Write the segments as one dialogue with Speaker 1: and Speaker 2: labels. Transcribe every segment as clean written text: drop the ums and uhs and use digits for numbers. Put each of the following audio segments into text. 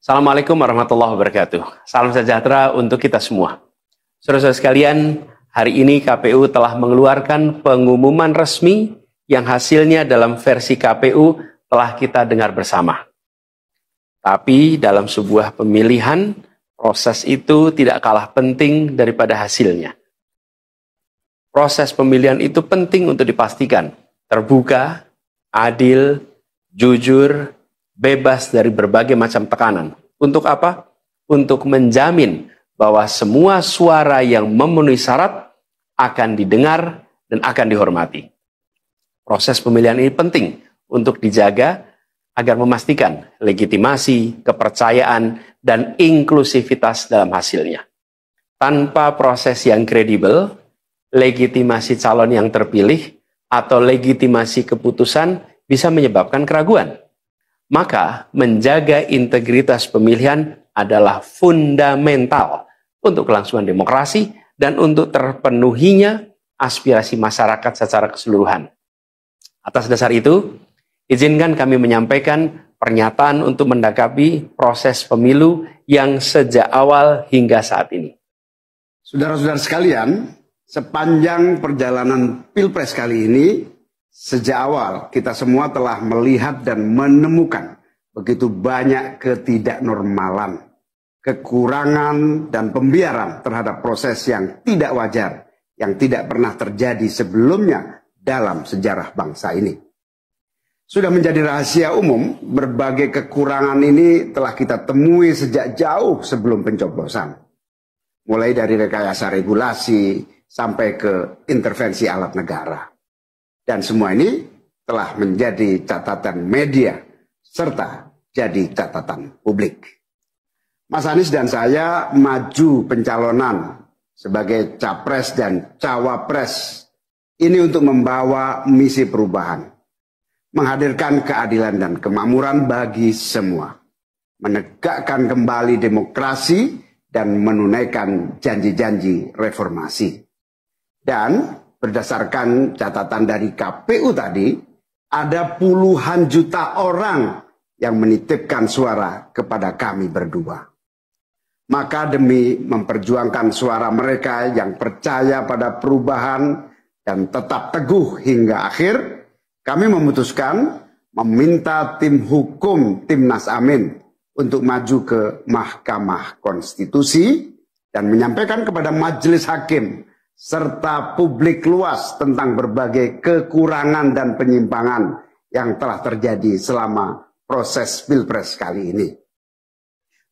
Speaker 1: Assalamualaikum warahmatullahi wabarakatuh. Salam sejahtera untuk kita semua. Saudara-saudara sekalian, hari ini KPU telah mengeluarkan pengumuman resmi yang hasilnya dalam versi KPU telah kita dengar bersama. Tapi dalam sebuah pemilihan, proses itu tidak kalah penting daripada hasilnya. Proses pemilihan itu penting untuk dipastikan terbuka, adil, jujur, bebas dari berbagai macam tekanan. Untuk apa? Untuk menjamin bahwa semua suara yang memenuhi syarat akan didengar dan akan dihormati. Proses pemilihan ini penting untuk dijaga agar memastikan legitimasi, kepercayaan, dan inklusivitas dalam hasilnya. Tanpa proses yang kredibel, legitimasi calon yang terpilih atau legitimasi keputusan bisa menyebabkan keraguan. Maka menjaga integritas pemilihan adalah fundamental untuk kelangsungan demokrasi dan untuk terpenuhinya aspirasi masyarakat secara keseluruhan. Atas dasar itu, izinkan kami menyampaikan pernyataan untuk mendakapi proses pemilu yang sejak awal hingga saat ini.
Speaker 2: Saudara-saudara sekalian, sepanjang perjalanan Pilpres kali ini, sejak awal kita semua telah melihat dan menemukan begitu banyak ketidaknormalan, kekurangan dan pembiaran terhadap proses yang tidak wajar, yang tidak pernah terjadi sebelumnya dalam sejarah bangsa ini. Sudah menjadi rahasia umum, berbagai kekurangan ini telah kita temui sejak jauh sebelum pencoblosan. Mulai dari rekayasa regulasi sampai ke intervensi alat negara. Dan semua ini telah menjadi catatan media serta jadi catatan publik. Mas Anies dan saya maju pencalonan sebagai capres dan cawapres ini untuk membawa misi perubahan, menghadirkan keadilan dan kemakmuran bagi semua, menegakkan kembali demokrasi dan menunaikan janji-janji reformasi. Dan berdasarkan catatan dari KPU tadi, ada puluhan juta orang yang menitipkan suara kepada kami berdua. Maka demi memperjuangkan suara mereka yang percaya pada perubahan dan tetap teguh hingga akhir, kami memutuskan meminta tim hukum Timnas Amin untuk maju ke Mahkamah Konstitusi dan menyampaikan kepada majelis hakim serta publik luas tentang berbagai kekurangan dan penyimpangan yang telah terjadi selama proses Pilpres kali ini.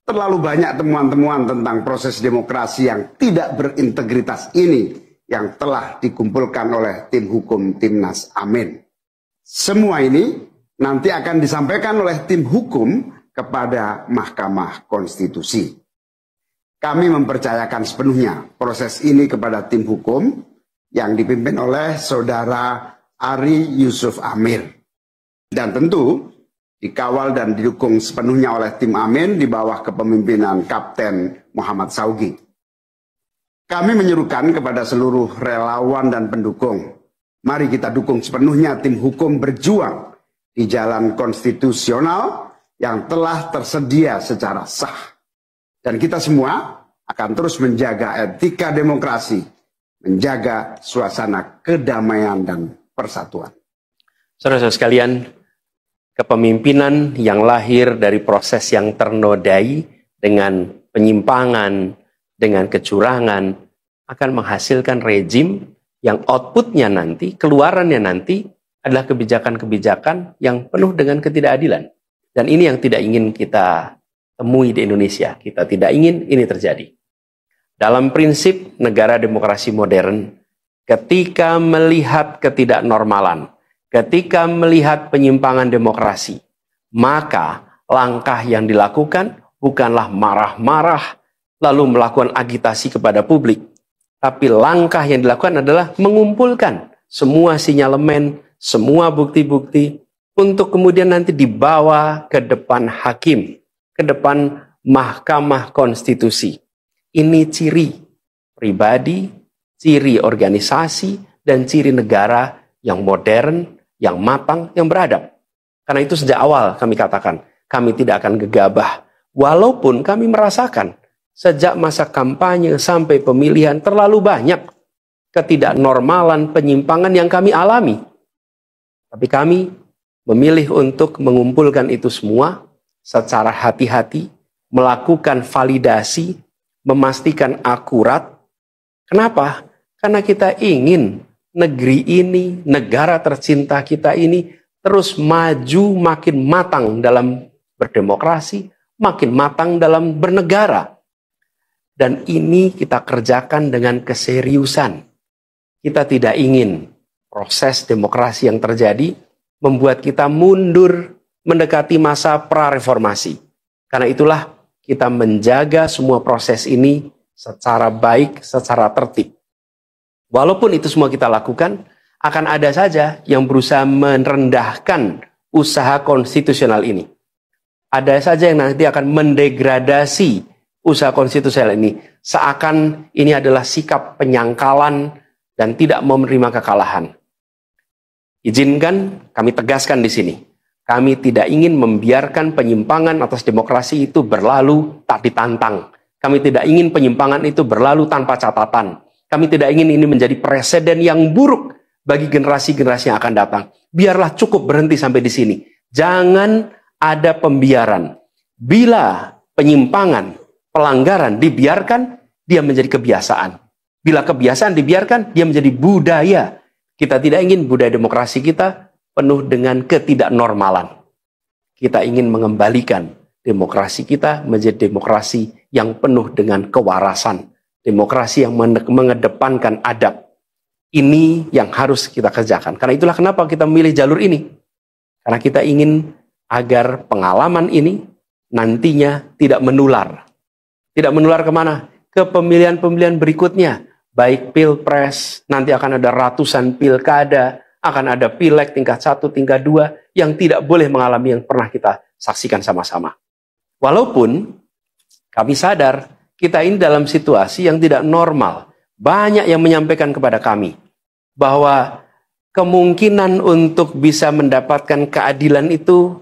Speaker 2: Terlalu banyak temuan-temuan tentang proses demokrasi yang tidak berintegritas ini yang telah dikumpulkan oleh tim hukum Timnas Amin. Semua ini nanti akan disampaikan oleh tim hukum kepada Mahkamah Konstitusi. Kami mempercayakan sepenuhnya proses ini kepada tim hukum yang dipimpin oleh Saudara Ari Yusuf Amir. Dan tentu dikawal dan didukung sepenuhnya oleh tim Amin di bawah kepemimpinan Kapten Muhammad Saugi. Kami menyerukan kepada seluruh relawan dan pendukung, mari kita dukung sepenuhnya tim hukum berjuang di jalan konstitusional yang telah tersedia secara sah. Dan kita semua akan terus menjaga etika demokrasi, menjaga suasana kedamaian dan persatuan.
Speaker 1: Saudara-saudara sekalian, kepemimpinan yang lahir dari proses yang ternodai dengan penyimpangan, dengan kecurangan, akan menghasilkan rejim yang outputnya nanti, keluarannya nanti adalah kebijakan-kebijakan yang penuh dengan ketidakadilan. Dan ini yang tidak ingin kita temui di Indonesia. Kita tidak ingin ini terjadi. Dalam prinsip negara demokrasi modern, ketika melihat ketidaknormalan, ketika melihat penyimpangan demokrasi, maka langkah yang dilakukan bukanlah marah-marah lalu melakukan agitasi kepada publik. Tapi langkah yang dilakukan adalah mengumpulkan semua sinyalemen, semua bukti-bukti untuk kemudian nanti dibawa ke depan hakim, ke depan Mahkamah Konstitusi. Ini ciri pribadi, ciri organisasi, dan ciri negara yang modern, yang matang, yang beradab. Karena itu sejak awal kami katakan, kami tidak akan gegabah Walaupun kami merasakan sejak masa kampanye sampai pemilihan terlalu banyak ketidaknormalan, penyimpangan yang kami alami. Tapi kami memilih untuk mengumpulkan itu semua secara hati-hati, melakukan validasi, memastikan akurat. Kenapa? Karena kita ingin negeri ini, negara tercinta kita ini terus maju makin matang dalam berdemokrasi, makin matang dalam bernegara. Dan ini kita kerjakan dengan keseriusan. Kita tidak ingin proses demokrasi yang terjadi membuat kita mundur mendekati masa prareformasi. Karena itulah kita menjaga semua proses ini secara baik, secara tertib. Walaupun itu semua kita lakukan, akan ada saja yang berusaha merendahkan usaha konstitusional ini. Ada saja yang nanti akan mendegradasi usaha konstitusional ini. Seakan ini adalah sikap penyangkalan dan tidak mau menerima kekalahan. Izinkan kami tegaskan di sini. Kami tidak ingin membiarkan penyimpangan atas demokrasi itu berlalu tak ditantang. Kami tidak ingin penyimpangan itu berlalu tanpa catatan. Kami tidak ingin ini menjadi presiden yang buruk bagi generasi-generasi yang akan datang. Biarlah cukup berhenti sampai di sini. Jangan ada pembiaran. Bila penyimpangan, pelanggaran dibiarkan, dia menjadi kebiasaan. Bila kebiasaan dibiarkan, dia menjadi budaya. Kita tidak ingin budaya demokrasi kita penuh dengan ketidaknormalan. Kita ingin mengembalikan demokrasi kita menjadi demokrasi yang penuh dengan kewarasan. Demokrasi yang mengedepankan adab. Ini yang harus kita kerjakan. Karena itulah kenapa kita memilih jalur ini. Karena kita ingin agar pengalaman ini nantinya tidak menular. Tidak menular kemana? Ke pemilihan-pemilihan berikutnya. Baik pilpres, nanti akan ada ratusan pilkada, akan ada pileg tingkat 1, tingkat 2, yang tidak boleh mengalami yang pernah kita saksikan sama-sama. Walaupun kami sadar, kita ini dalam situasi yang tidak normal. Banyak yang menyampaikan kepada kami bahwa kemungkinan untuk bisa mendapatkan keadilan itu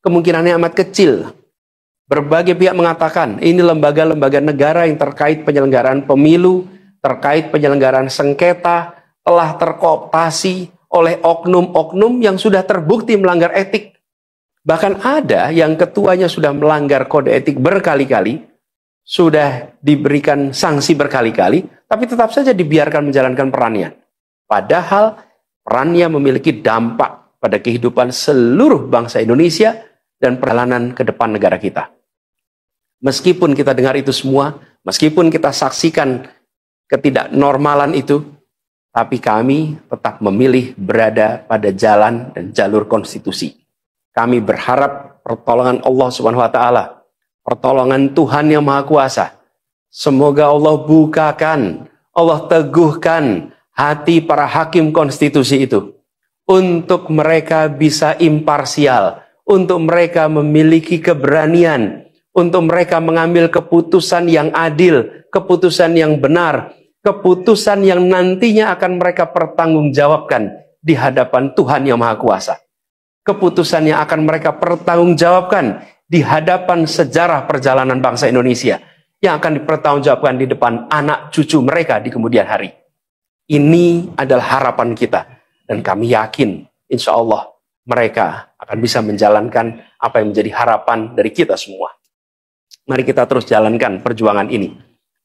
Speaker 1: kemungkinannya amat kecil. Berbagai pihak mengatakan ini lembaga-lembaga negara yang terkait penyelenggaraan pemilu, terkait penyelenggaraan sengketa, telah terkooptasi oleh oknum-oknum yang sudah terbukti melanggar etik. Bahkan ada yang ketuanya sudah melanggar kode etik berkali-kali, sudah diberikan sanksi berkali-kali, tapi tetap saja dibiarkan menjalankan perannya. Padahal perannya memiliki dampak pada kehidupan seluruh bangsa Indonesia dan perjalanan ke depan negara kita. Meskipun kita dengar itu semua, meskipun kita saksikan ketidaknormalan itu, tapi kami tetap memilih berada pada jalan dan jalur konstitusi. Kami berharap pertolongan Allah Subhanahu wa taala, pertolongan Tuhan yang Maha Kuasa. Semoga Allah bukakan, Allah teguhkan hati para hakim konstitusi itu untuk mereka bisa imparsial, untuk mereka memiliki keberanian, untuk mereka mengambil keputusan yang adil, keputusan yang benar, keputusan yang nantinya akan mereka pertanggungjawabkan di hadapan Tuhan yang Maha Kuasa. Keputusan yang akan mereka pertanggungjawabkan di hadapan sejarah perjalanan bangsa Indonesia, yang akan dipertanggungjawabkan di depan anak cucu mereka di kemudian hari. Ini adalah harapan kita, dan kami yakin insya Allah mereka akan bisa menjalankan apa yang menjadi harapan dari kita semua. Mari kita terus jalankan perjuangan ini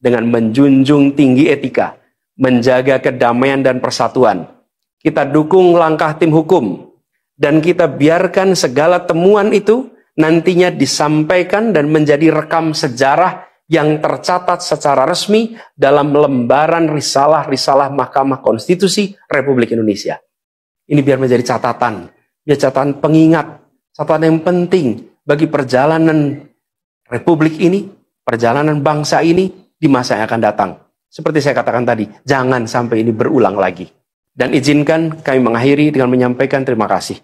Speaker 1: dengan menjunjung tinggi etika, menjaga kedamaian dan persatuan. Kita dukung langkah tim hukum, dan kita biarkan segala temuan itu nantinya disampaikan dan menjadi rekam sejarah yang tercatat secara resmi dalam lembaran risalah-risalah Mahkamah Konstitusi Republik Indonesia. Ini biar menjadi catatan, biar catatan pengingat, catatan yang penting bagi perjalanan Republik ini, perjalanan bangsa ini di masa yang akan datang. Seperti saya katakan tadi, jangan sampai ini berulang lagi. Dan izinkan kami mengakhiri dengan menyampaikan terima kasih.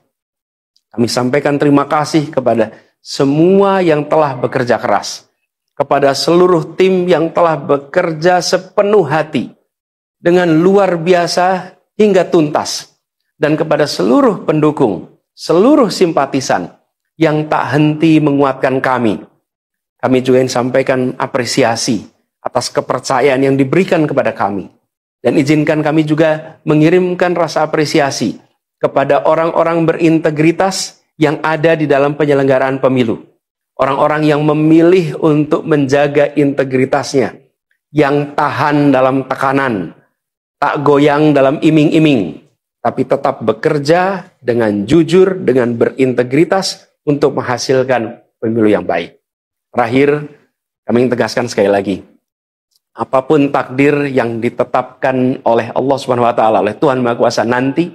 Speaker 1: Kami sampaikan terima kasih kepada semua yang telah bekerja keras, kepada seluruh tim yang telah bekerja sepenuh hati, dengan luar biasa hingga tuntas, dan kepada seluruh pendukung, seluruh simpatisan yang tak henti menguatkan kami, kami juga ingin sampaikan apresiasi atas kepercayaan yang diberikan kepada kami. Dan izinkan kami juga mengirimkan rasa apresiasi kepada orang-orang berintegritas yang ada di dalam penyelenggaraan pemilu. Orang-orang yang memilih untuk menjaga integritasnya, yang tahan dalam tekanan, tak goyang dalam iming-iming, tapi tetap bekerja dengan jujur, dengan berintegritas untuk menghasilkan pemilu yang baik. Terakhir, kami ingin tegaskan sekali lagi, apapun takdir yang ditetapkan oleh Allah Subhanahu wa taala, oleh Tuhan Maha Kuasa nanti,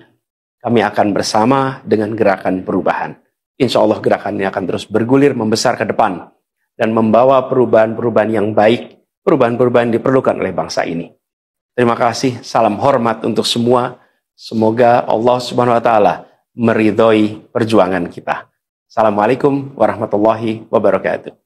Speaker 1: kami akan bersama dengan gerakan perubahan. Insya Allah gerakan ini akan terus bergulir, membesar ke depan, dan membawa perubahan-perubahan yang baik, perubahan-perubahan yang diperlukan oleh bangsa ini. Terima kasih, salam hormat untuk semua. Semoga Allah Subhanahu wa taala meridhoi perjuangan kita. Assalamualaikum warahmatullahi wabarakatuh.